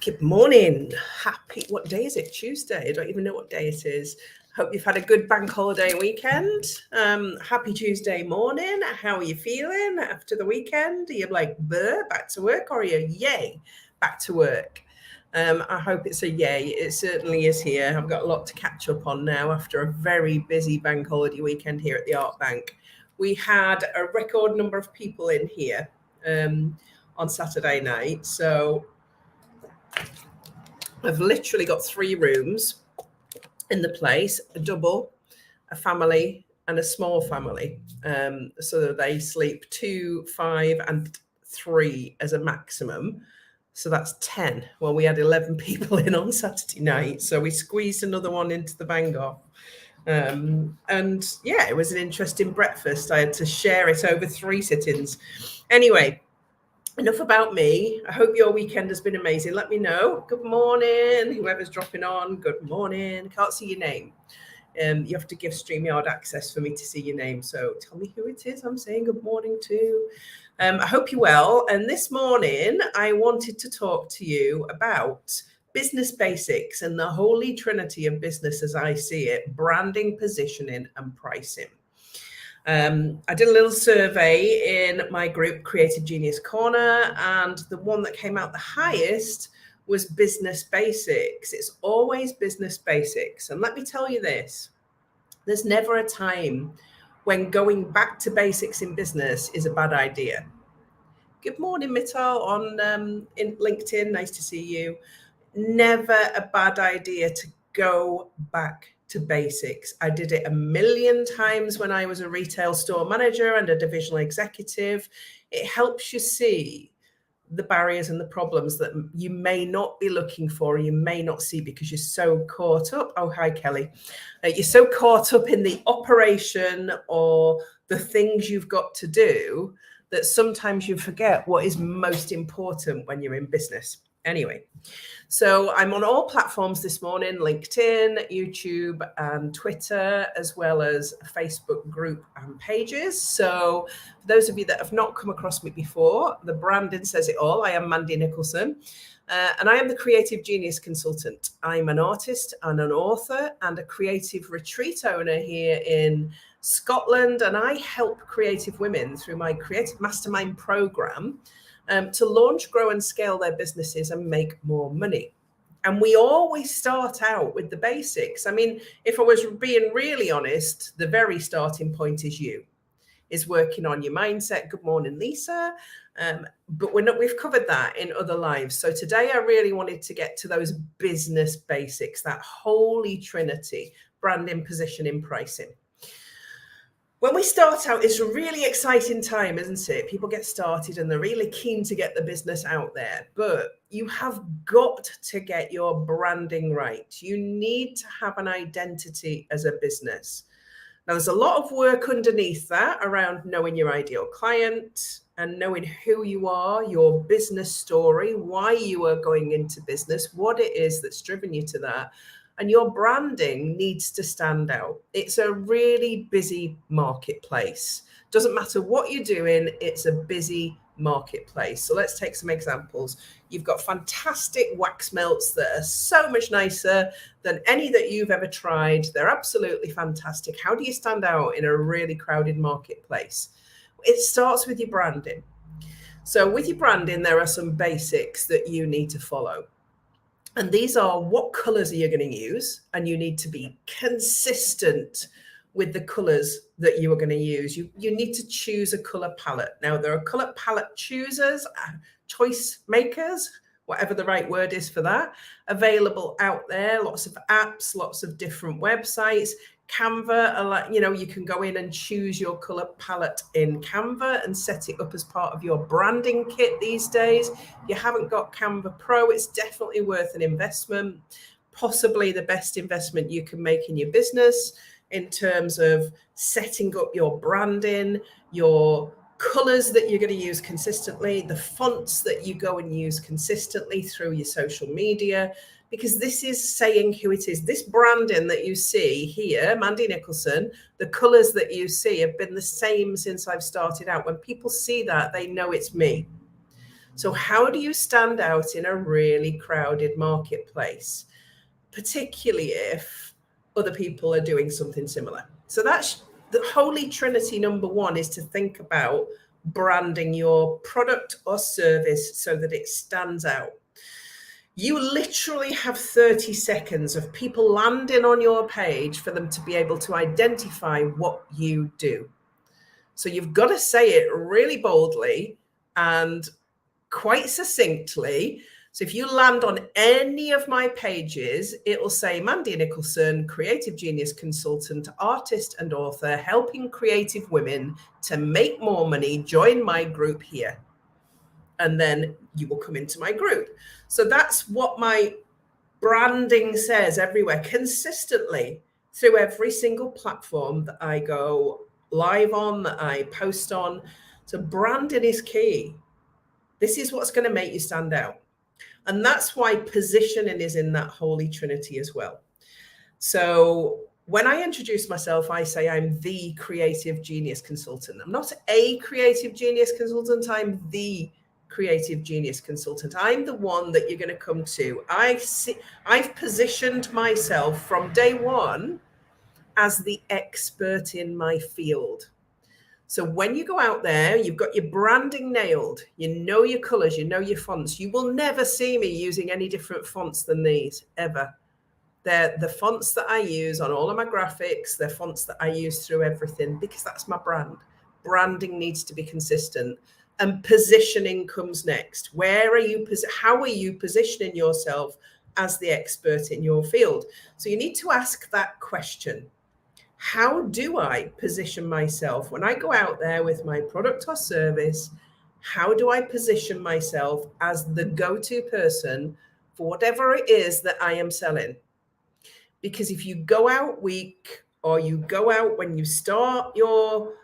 Good morning. What day is it? Tuesday. I don't even know what day it is. Hope you've had a good bank holiday weekend. Happy Tuesday morning. How are you feeling after the weekend? Are you like, back to work, or are you yay, back to work? I hope it's a yay. It certainly is here. I've got a lot to catch up on now after a very busy bank holiday weekend here at the Art Bank. We had a record number of people in here on Saturday night. So I've literally got 3 rooms in the place, a double, a family, and a small family. So they sleep 2, 5, and 3 as a maximum. So that's 10. Well, we had 11 people in on Saturday night. So we squeezed another one into the bang off. And yeah, it was an interesting breakfast. I had to share it over 3 sittings. Anyway, enough about me. I hope your weekend has been amazing. Let me know. Good morning, whoever's dropping on. Good morning. Can't see your name. You have to give StreamYard access for me to see your name. So tell me who it is I'm saying good morning to. I hope you're well. And this morning, I wanted to talk to you about business basics and the holy trinity of business as I see it: branding, positioning, and pricing. I did a little survey in my group, Creative Genius Corner, and the one that came out the highest was business basics. It's always business basics. And let me tell you this, there's never a time when going back to basics in business is a bad idea. Good morning, Mittal, on in LinkedIn. Nice to see you. Never a bad idea to go back to basics. I did it a million times when I was a retail store manager and a divisional executive. It helps you see the barriers and the problems that you may not be looking for, you may not see because you're so caught up. Oh, hi, Kelly. You're so caught up in the operation or the things you've got to do that sometimes you forget what is most important when you're in business. Anyway, so I'm on all platforms this morning: LinkedIn, YouTube, and Twitter, as well as a Facebook group and pages. So for those of you that have not come across me before, the branding says it all. I am Mandy Nicholson, and I am the Creative Genius Consultant. I'm an artist and an author and a creative retreat owner here in Scotland, and I help creative women through my Creative Mastermind program to launch, grow, and scale their businesses and make more money. And we always start out with the basics. I mean, if I was being really honest, the very starting point is working on your mindset. Good morning, Lisa. But we've covered that in other lives. So today I really wanted to get to those business basics, that holy trinity: branding, positioning, pricing. When we start out, it's a really exciting time, isn't it? People get started and they're really keen to get the business out there, but you have got to get your branding right. You need to have an identity as a business. Now, there's a lot of work underneath that around knowing your ideal client and knowing who you are, your business story, why you are going into business, what it is that's driven you to that. And your branding needs to stand out. It's a really busy marketplace. Doesn't matter what you're doing, it's a busy marketplace. So let's take some examples. You've got fantastic wax melts that are so much nicer than any that you've ever tried. They're absolutely fantastic. How do you stand out in a really crowded marketplace? It starts with your branding. So with your branding, there are some basics that you need to follow. And these are: what colors are you going to use? And you need to be consistent with the colors that you are going to use. You need to choose a color palette. Now, there are color palette choosers, choice makers, whatever the right word is for that, available out there. Lots of apps, lots of different websites. Canva, you can go in and choose your color palette in Canva and set it up as part of your branding kit these days. If you haven't got Canva Pro, it's definitely worth an investment, possibly the best investment you can make in your business in terms of setting up your branding, your colors that you're going to use consistently, the fonts that you go and use consistently through your social media, because this is saying who it is. This branding that you see here, Mandy Nicholson, the colors that you see have been the same since I've started out. When people see that, they know it's me. So how do you stand out in a really crowded marketplace, particularly if other people are doing something similar? So that's the holy trinity. Number one is to think about branding your product or service so that it stands out. You literally have 30 seconds of people landing on your page for them to be able to identify what you do. So you've got to say it really boldly and quite succinctly. So if you land on any of my pages, it will say Mandy Nicholson, creative genius consultant, artist and author, helping creative women to make more money. Join my group here. And then you will come into my group. So that's what my branding says everywhere, consistently through every single platform that I go live on, that I post on. So branding is key. This is what's going to make you stand out. And that's why positioning is in that holy trinity as well. So when I introduce myself, I say I'm the creative genius consultant. I'm not a creative genius consultant. I'm the creative genius consultant. I'm the one that you're going to come to. I've positioned myself from day one as the expert in my field. So when you go out there, you've got your branding nailed, you know your colors, you know your fonts. You will never see me using any different fonts than these, ever. They're the fonts that I use on all of my graphics. They're fonts that I use through everything because that's my brand. Branding needs to be consistent. And positioning comes next. How are you positioning yourself as the expert in your field? So you need to ask that question. How do I position myself when I go out there with my product or service? How do I position myself as the go-to person for whatever it is that I am selling? Because if you go out weak, or you go out when you start your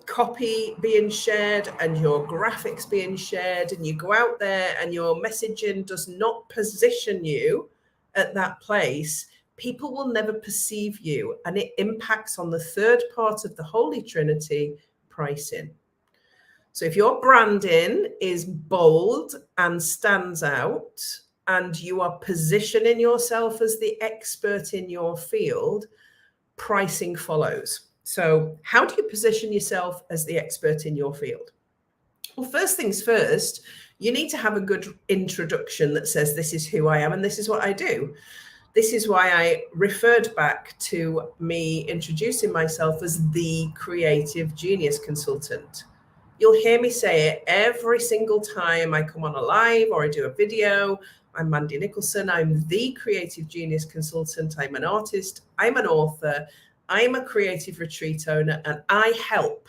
copy being shared and your graphics being shared, and you go out there and your messaging does not position you at that place, people will never perceive you. And it impacts on the third part of the Holy Trinity, pricing. So if your branding is bold and stands out, and you are positioning yourself as the expert in your field, pricing follows. So how do you position yourself as the expert in your field? Well, first things first, you need to have a good introduction that says, this is who I am and this is what I do. This is why I referred back to me introducing myself as the creative genius consultant. You'll hear me say it every single time I come on a live or I do a video. I'm Mandy Nicholson. I'm the creative genius consultant. I'm an artist. I'm an author. I'm a creative retreat owner, and I help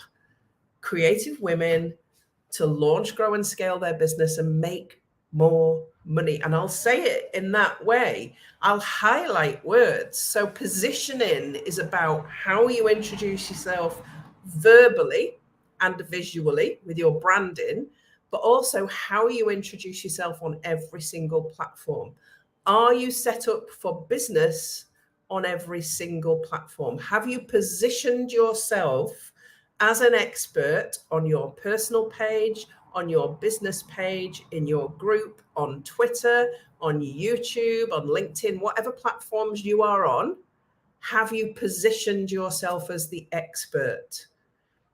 creative women to launch, grow, and scale their business and make more money. And I'll say it in that way. I'll highlight words. So positioning is about how you introduce yourself verbally and visually with your branding, but also how you introduce yourself on every single platform. Are you set up for business on every single platform? Have you positioned yourself as an expert on your personal page, on your business page, in your group, on Twitter, on YouTube, on LinkedIn, whatever platforms you are on? Have you positioned yourself as the expert?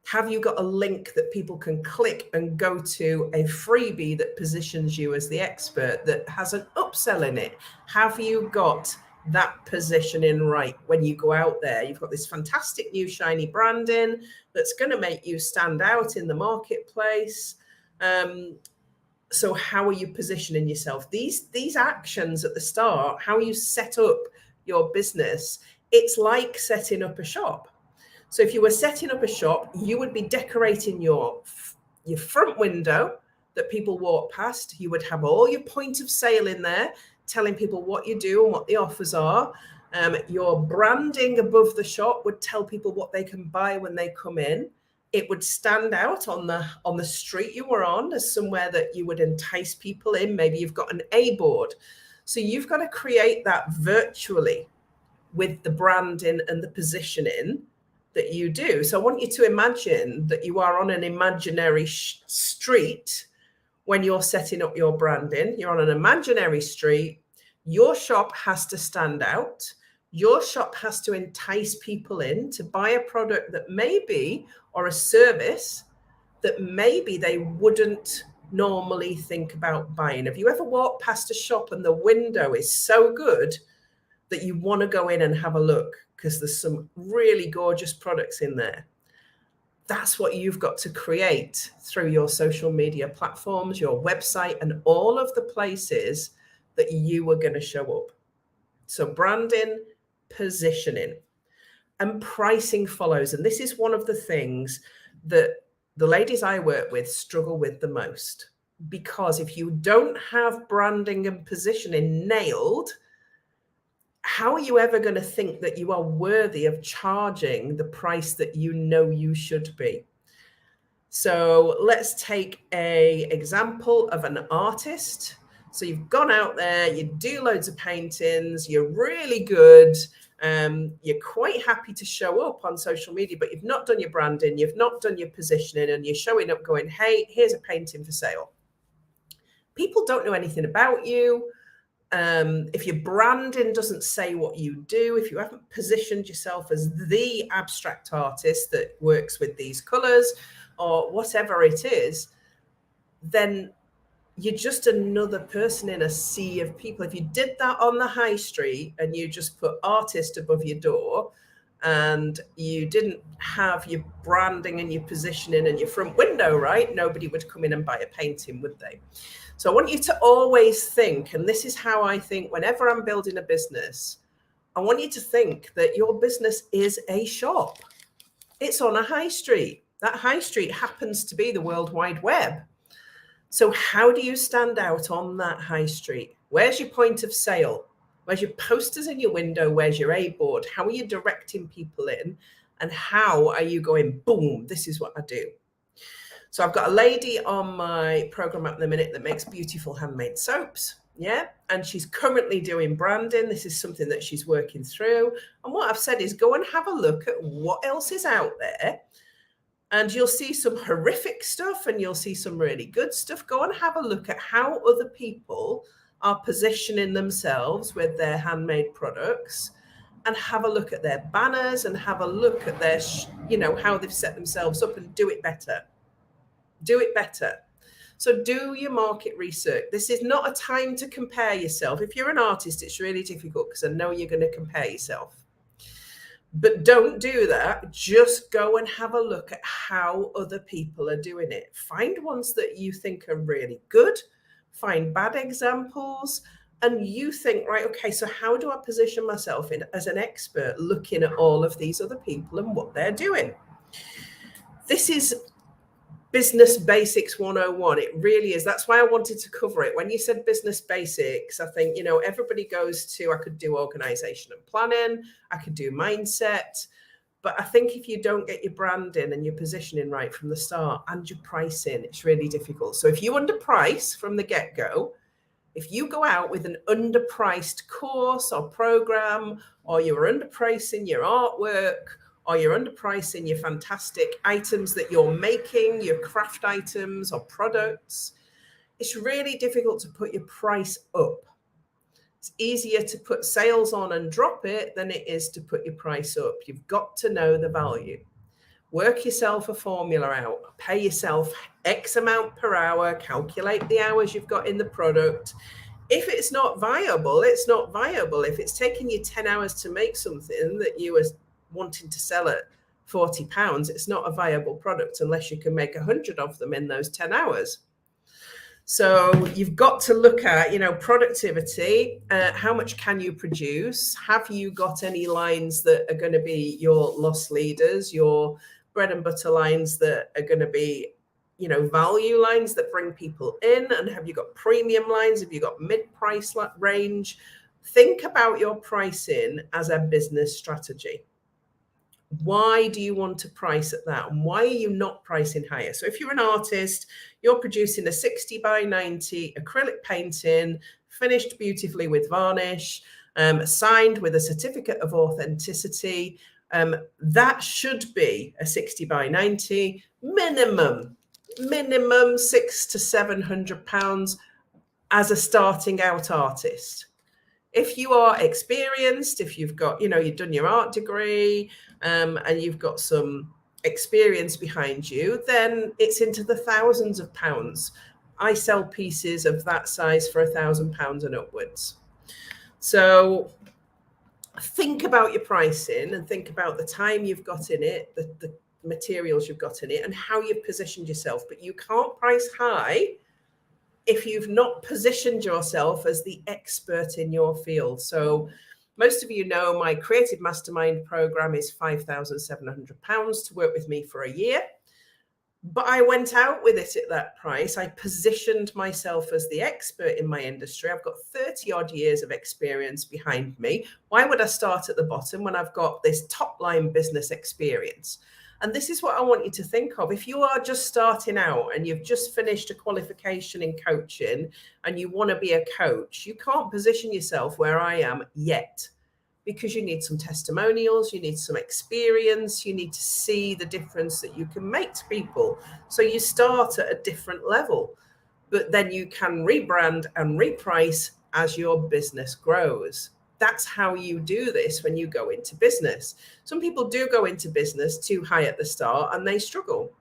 Have you got a link that people can click and go to, a freebie that positions you as the expert, that has an upsell in it? Have you got that positioning right when you go out there? You've got this fantastic new shiny branding that's going to make you stand out in the marketplace. So how are you positioning yourself? These actions at the start, how you set up your business, it's like setting up a shop. So if you were setting up a shop, you would be decorating your front window that people walk past. You would have all your point of sale in there, telling people what you do and what the offers are. Your branding above the shop would tell people what they can buy when they come in. It would stand out on the street you were on as somewhere that you would entice people in. Maybe you've got an A board. So you've got to create that virtually with the branding and the positioning that you do. So I want you to imagine that you are on an imaginary street when you're setting up your branding. You're on an imaginary street. Your shop has to stand out. Your shop has to entice people in to buy a product that maybe, or a service that maybe they wouldn't normally think about buying. Have you ever walked past a shop and the window is so good that you want to go in and have a look because there's some really gorgeous products in there? That's what you've got to create through your social media platforms, your website, and all of the places that you are going to show up. So branding, positioning, and pricing follows. And this is one of the things that the ladies I work with struggle with the most, because if you don't have branding and positioning nailed, how are you ever going to think that you are worthy of charging the price that you know you should be? So let's take an example of an artist. So you've gone out there, you do loads of paintings, you're really good, you're quite happy to show up on social media, but you've not done your branding, you've not done your positioning, and you're showing up going, hey, here's a painting for sale. People don't know anything about you. If your branding doesn't say what you do, if you haven't positioned yourself as the abstract artist that works with these colors or whatever it is, then you're just another person in a sea of people. If you did that on the high street and you just put artist above your door and you didn't have your branding and your positioning and your front window right, nobody would come in and buy a painting, would they? So I want you to always think, and this is how I think whenever I'm building a business, I want you to think that your business is a shop. It's on a high street. That high street happens to be the World Wide Web. So how do you stand out on that high street? Where's your point of sale? Where's your posters in your window? Where's your A-board? How are you directing people in? And how are you going, boom, this is what I do? So I've got a lady on my program at the minute that makes beautiful handmade soaps. Yeah. And she's currently doing branding. This is something that she's working through. And what I've said is go and have a look at what else is out there. And you'll see some horrific stuff and you'll see some really good stuff. Go and have a look at how other people are positioning themselves with their handmade products, and have a look at their banners and have a look at their, how they've set themselves up, and do it better. Do it better. So do your market research. This is not a time to compare yourself. If you're an artist, it's really difficult because I know you're going to compare yourself. But don't do that. Just go and have a look at how other people are doing it. Find ones that you think are really good. Find bad examples. And you think, right, okay, so how do I position myself as an expert looking at all of these other people and what they're doing? This is Business Basics 101. It really is. That's why I wanted to cover it. When you said business basics, I think, everybody goes to, I could do organization and planning, I could do mindset. But I think if you don't get your branding and your positioning right from the start and your pricing, it's really difficult. So if you underprice from the get-go, if you go out with an underpriced course or program, or you're underpricing your artwork, or you're underpricing your fantastic items that you're making, your craft items or products, it's really difficult to put your price up. It's easier to put sales on and drop it than it is to put your price up. You've got to know the value. Work yourself a formula out. Pay yourself X amount per hour. Calculate the hours you've got in the product. If it's not viable, it's not viable. If it's taking you 10 hours to make something that you are wanting to sell at £40, it's not a viable product unless you can make 100 of them in those 10 hours. So you've got to look at, productivity. How much can you produce? Have you got any lines that are going to be your loss leaders, your bread and butter lines that are going to be, value lines that bring people in? And have you got premium lines? Have you got mid-price range? Think about your pricing as a business strategy. Why do you want to price at that? And why are you not pricing higher? So if you're an artist, you're producing a 60 by 90 acrylic painting, finished beautifully with varnish, signed with a certificate of authenticity. That should be a 60 by 90 minimum. minimum £600 to £700 as a starting out artist. If you are experienced, if you've got, you've done your art degree, and you've got some experience behind you, then it's into the thousands of pounds. I sell pieces of that size for £1,000 and upwards. So think about your pricing and think about the time you've got in it, the materials you've got in it, and how you've positioned yourself. But you can't price high if you've not positioned yourself as the expert in your field. So most of you know my Creative Mastermind program is £5,700 to work with me for a year. But I went out with it at that price. I positioned myself as the expert in my industry. I've got 30 odd years of experience behind me. Why would I start at the bottom when I've got this top line business experience? And this is what I want you to think of. If you are just starting out and you've just finished a qualification in coaching and you want to be a coach, you can't position yourself where I am yet, because you need some testimonials, you need some experience, you need to see the difference that you can make to people. So you start at a different level, but then you can rebrand and reprice as your business grows. That's how you do this when you go into business. Some people do go into business too high at the start and they struggle.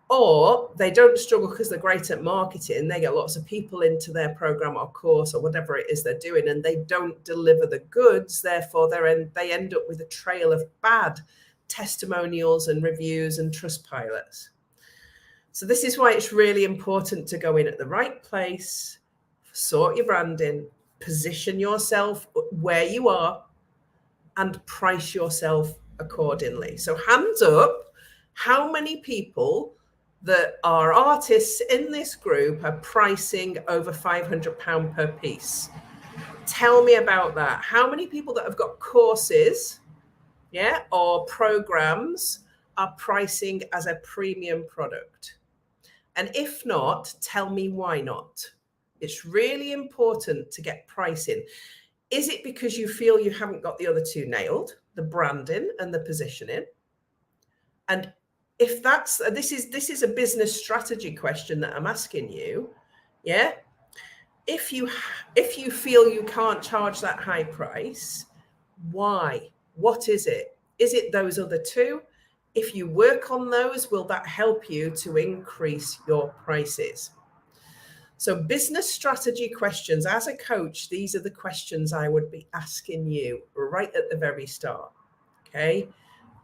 Or they don't struggle because they're great at marketing. They get lots of people into their program or course or whatever it is they're doing, and they don't deliver the goods. Therefore, they end up with a trail of bad testimonials and reviews and trust pilots. So this is why it's really important to go in at the right place, sort your branding, position yourself where you are, and price yourself accordingly. So hands up, how many people that are artists in this group are pricing over £500 per piece? Tell me about that. How many people that have got courses, or programs are pricing as a premium product? And if not, tell me why not. It's really important to get pricing. Is it because you feel you haven't got the other two nailed, the branding and the positioning? And if this is a business strategy question that I'm asking you, if you feel you can't charge that high price, why? What is it? Is it those other two? If you work on those, will that help you to increase your prices? So business strategy questions, as a coach, these are the questions I would be asking you right at the very start. Okay.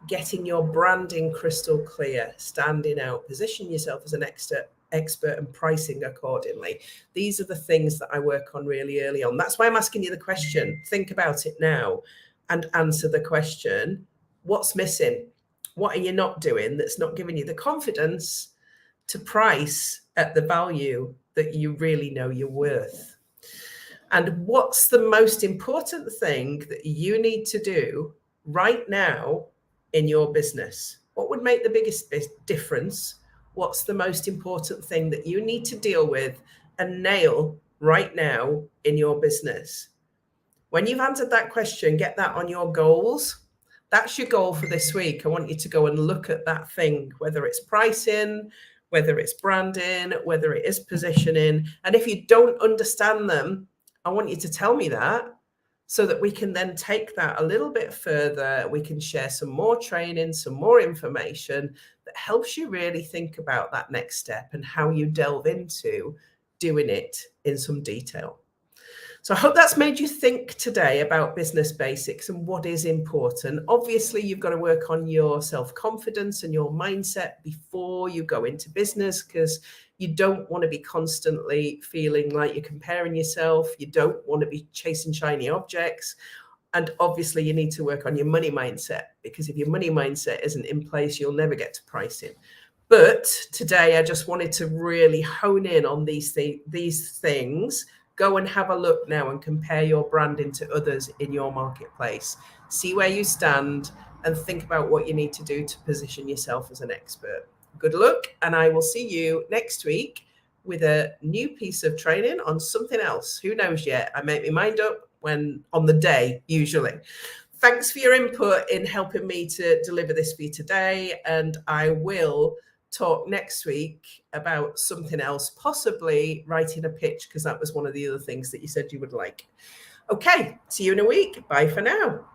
Getting your branding crystal clear, standing out, position yourself as an expert and pricing accordingly. These are the things that I work on really early on. That's why I'm asking you the question. Think about it now and answer the question. What's missing? What are you not doing that's not giving you the confidence to price at the value that you really know you're worth? And what's the most important thing that you need to do right now in your business? What would make the biggest difference? What's the most important thing that you need to deal with and nail right now in your business? When you've answered that question, get that on your goals. That's your goal for this week. I want you to go and look at that thing, whether it's pricing, whether it's branding, whether it is positioning. And if you don't understand them, I want you to tell me that, so that we can then take that a little bit further. We can share some more training, some more information that helps you really think about that next step and how you delve into doing it in some detail. So I hope that's made you think today about business basics and what is important. Obviously, you've got to work on your self-confidence and your mindset before you go into business, because you don't want to be constantly feeling like you're comparing yourself. You don't want to be chasing shiny objects. And obviously, you need to work on your money mindset, because if your money mindset isn't in place, you'll never get to pricing. But today, I just wanted to really hone in on these things. Go and have a look now and compare your branding to others in your marketplace. See where you stand and think about what you need to do to position yourself as an expert. Good luck, and I will see you next week with a new piece of training on something else. Who knows yet? I make my mind up on the day, usually. Thanks for your input in helping me to deliver this for you today, and I will talk next week about something else, possibly writing a pitch, because that was one of the other things that you said you would like. Okay, see you in a week. Bye for now.